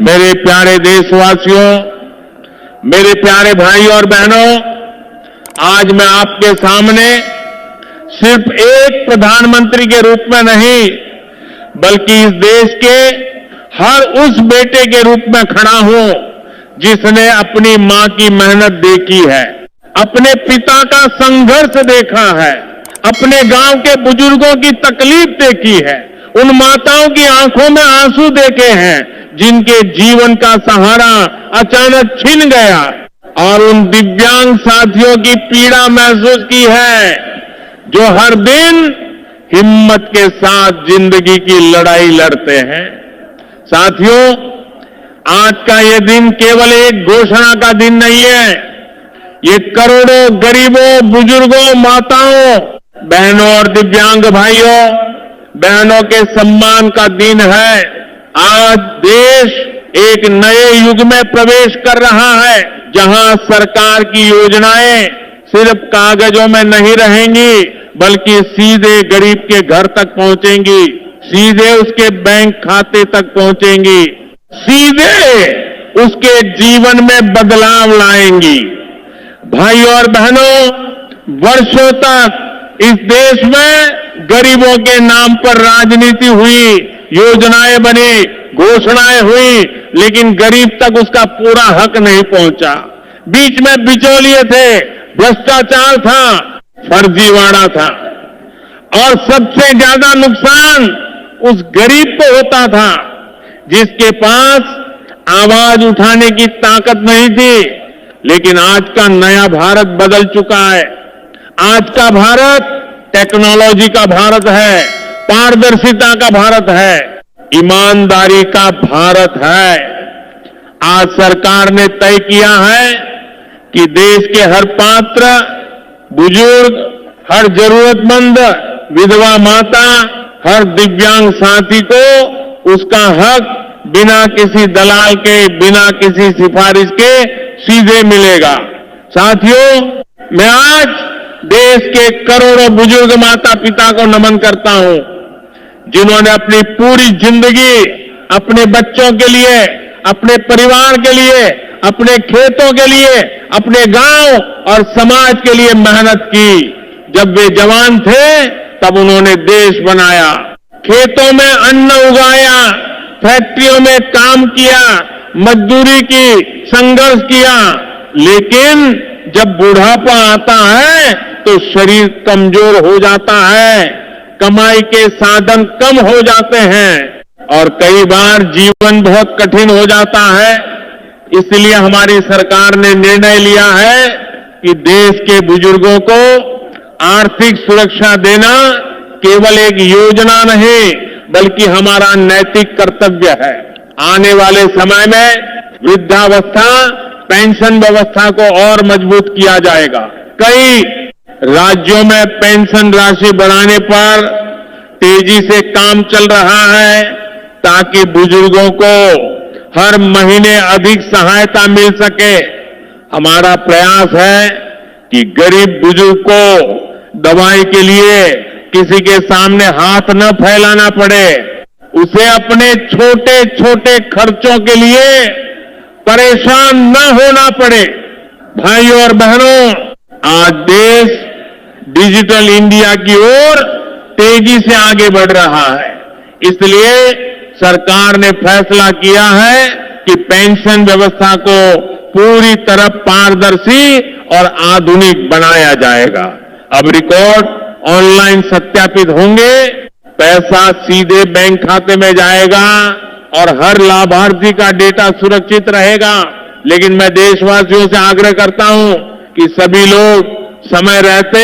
मेरे प्यारे देशवासियों, मेरे प्यारे भाई और बहनों, आज मैं आपके सामने सिर्फ एक प्रधानमंत्री के रूप में नहीं, बल्कि इस देश के हर उस बेटे के रूप में खड़ा हूं जिसने अपनी मां की मेहनत देखी है, अपने पिता का संघर्ष देखा है, अपने गांव के बुजुर्गों की तकलीफ देखी है, उन माताओं की आंखों में आंसू देखे हैं जिनके जीवन का सहारा अचानक छिन गया, और उन दिव्यांग साथियों की पीड़ा महसूस की है जो हर दिन हिम्मत के साथ जिंदगी की लड़ाई लड़ते हैं। साथियों, आज का ये दिन केवल एक घोषणा का दिन नहीं है, ये करोड़ों गरीबों, बुजुर्गों, माताओं, बहनों और दिव्यांग भाइयों बहनों के सम्मान का दिन है। आज देश एक नए युग में प्रवेश कर रहा है, जहां सरकार की योजनाएं सिर्फ कागजों में नहीं रहेंगी, बल्कि सीधे गरीब के घर तक पहुंचेंगी, सीधे उसके बैंक खाते तक पहुंचेंगी, सीधे उसके जीवन में बदलाव लाएंगी। भाई और बहनों, वर्षों तक इस देश में गरीबों के नाम पर राजनीति हुई, योजनाएं बनी, घोषणाएं हुई, लेकिन गरीब तक उसका पूरा हक नहीं पहुंचा। बीच में बिचौलिए थे, भ्रष्टाचार था, फर्जीवाड़ा था, और सबसे ज्यादा नुकसान उस गरीब को होता था जिसके पास आवाज उठाने की ताकत नहीं थी। लेकिन आज का नया भारत बदल चुका है। आज का भारत टेक्नोलॉजी का भारत है, पारदर्शिता का भारत है, ईमानदारी का भारत है। आज सरकार ने तय किया है कि देश के हर पात्र, बुजुर्ग, हर जरूरतमंद, विधवा माता, हर दिव्यांग साथी को उसका हक बिना किसी दलाल के, बिना किसी सिफारिश के सीधे मिलेगा। साथियों, मैं आज देश के करोड़ों बुजुर्ग माता पिता को नमन करता हूं जिन्होंने अपनी पूरी जिंदगी अपने बच्चों के लिए, अपने परिवार के लिए, अपने खेतों के लिए, अपने गांव और समाज के लिए मेहनत की। जब वे जवान थे तब उन्होंने देश बनाया, खेतों में अन्न उगाया, फैक्ट्रियों में काम किया, मजदूरी की, संघर्ष किया। लेकिन जब बुढ़ापा आता है तो शरीर कमजोर हो जाता है, कमाई के साधन कम हो जाते हैं और कई बार जीवन बहुत कठिन हो जाता है। इसलिए हमारी सरकार ने निर्णय लिया है कि देश के बुजुर्गों को आर्थिक सुरक्षा देना केवल एक योजना नहीं, बल्कि हमारा नैतिक कर्तव्य है। आने वाले समय में वृद्धावस्था पेंशन व्यवस्था को और मजबूत किया जाएगा। कई राज्यों में पेंशन राशि बढ़ाने पर तेजी से काम चल रहा है ताकि बुजुर्गों को हर महीने अधिक सहायता मिल सके। हमारा प्रयास है कि गरीब बुजुर्ग को दवाई के लिए किसी के सामने हाथ न फैलाना पड़े, उसे अपने छोटे छोटे खर्चों के लिए परेशान न होना पड़े। भाइयों और बहनों, आज देश डिजिटल इंडिया की ओर तेजी से आगे बढ़ रहा है। इसलिए सरकार ने फैसला किया है कि पेंशन व्यवस्था को पूरी तरह पारदर्शी और आधुनिक बनाया जाएगा। अब रिकॉर्ड ऑनलाइन सत्यापित होंगे, पैसा सीधे बैंक खाते में जाएगा और हर लाभार्थी का डेटा सुरक्षित रहेगा। लेकिन मैं देशवासियों से आग्रह करता हूं कि सभी लोग समय रहते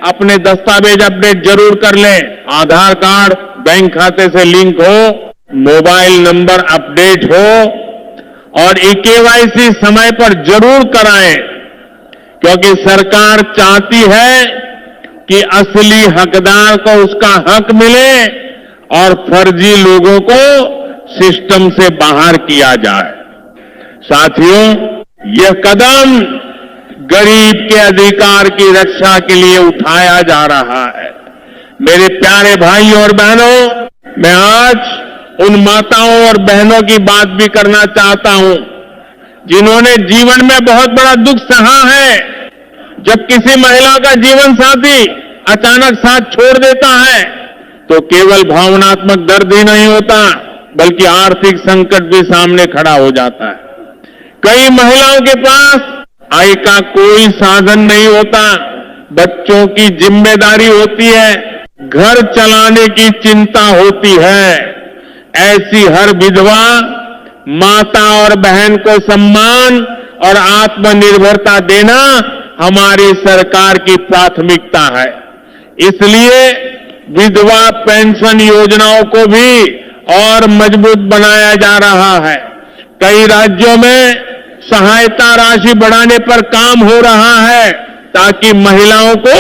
अपने दस्तावेज अपडेट जरूर कर लें। आधार कार्ड बैंक खाते से लिंक हो, मोबाइल नंबर अपडेट हो और केवाईसी समय पर जरूर कराएं, क्योंकि सरकार चाहती है कि असली हकदार को उसका हक मिले और फर्जी लोगों को सिस्टम से बाहर किया जाए। साथियों, यह कदम गरीब के अधिकार की रक्षा के लिए उठाया जा रहा है। मेरे प्यारे भाई और बहनों, मैं आज उन माताओं और बहनों की बात भी करना चाहता हूं जिन्होंने जीवन में बहुत बड़ा दुख सहा है। जब किसी महिला का जीवन साथी अचानक साथ छोड़ देता है तो केवल भावनात्मक दर्द ही नहीं होता बल्कि आर्थिक संकट भी सामने खड़ा हो जाता है। कई महिलाओं के पास आय का कोई साधन नहीं होता, बच्चों की जिम्मेदारी होती है, घर चलाने की चिंता होती है। ऐसी हर विधवा माता और बहन को सम्मान और आत्मनिर्भरता देना हमारी सरकार की प्राथमिकता है। इसलिए विधवा पेंशन योजनाओं को भी और मजबूत बनाया जा रहा है। कई राज्यों में सहायता राशि बढ़ाने पर काम हो रहा है ताकि महिलाओं को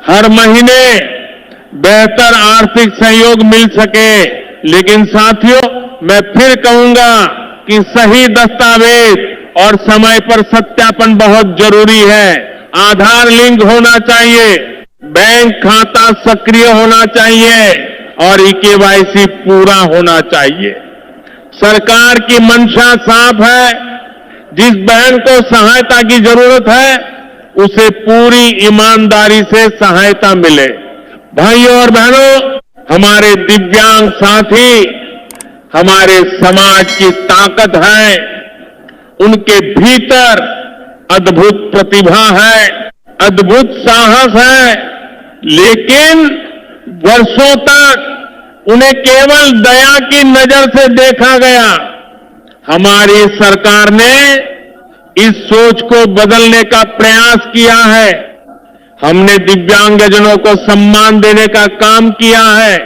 हर महीने बेहतर आर्थिक सहयोग मिल सके। लेकिन साथियों, मैं फिर कहूंगा कि सही दस्तावेज और समय पर सत्यापन बहुत जरूरी है। आधार लिंक होना चाहिए, बैंक खाता सक्रिय होना चाहिए और ईकेवाईसी पूरा होना चाहिए। सरकार की मंशा साफ है, जिस बहन को सहायता की जरूरत है उसे पूरी ईमानदारी से सहायता मिले। भाइयों और बहनों, हमारे दिव्यांग साथी हमारे समाज की ताकत है। उनके भीतर अद्भुत प्रतिभा है, अद्भुत साहस है, लेकिन वर्षों तक उन्हें केवल दया की नजर से देखा गया। हमारी सरकार ने इस सोच को बदलने का प्रयास किया है। हमने दिव्यांगजनों को सम्मान देने का काम किया है,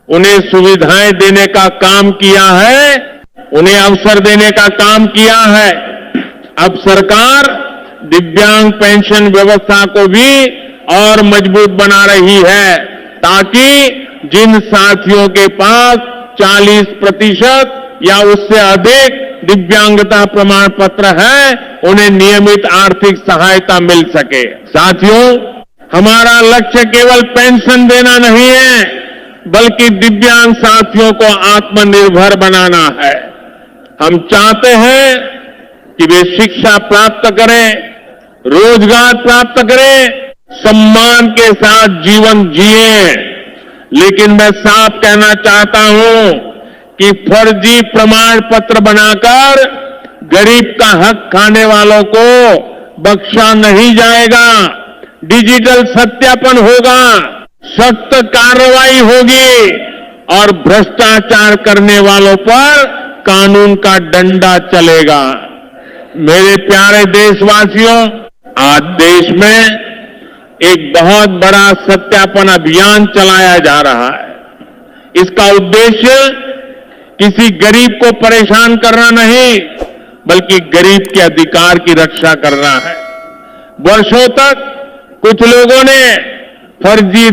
उन्हें सुविधाएं देने का काम किया है, उन्हें अवसर देने का काम किया है। अब सरकार दिव्यांग पेंशन व्यवस्था को भी और मजबूत बना रही है ताकि जिन साथियों के पास 40% या उससे अधिक दिव्यांगता प्रमाण पत्र है उन्हें नियमित आर्थिक सहायता मिल सके। साथियों, हमारा लक्ष्य केवल पेंशन देना नहीं है बल्कि दिव्यांग साथियों को आत्मनिर्भर बनाना है। हम चाहते हैं कि वे शिक्षा प्राप्त करें, रोजगार प्राप्त करें, सम्मान के साथ जीवन जिए। लेकिन मैं साफ कहना चाहता हूं कि फर्जी प्रमाण पत्र बनाकर गरीब का हक खाने वालों को बख्शा नहीं जाएगा। डिजिटल सत्यापन होगा, सख्त कार्रवाई होगी और भ्रष्टाचार करने वालों पर कानून का डंडा चलेगा। मेरे प्यारे देशवासियों, आज देश में एक बहुत बड़ा सत्यापन अभियान चलाया जा रहा है। इसका उद्देश्य किसी गरीब को परेशान करना नहीं बल्कि गरीब के अधिकार की रक्षा करना है। वर्षों तक कुछ लोगों ने फर्जी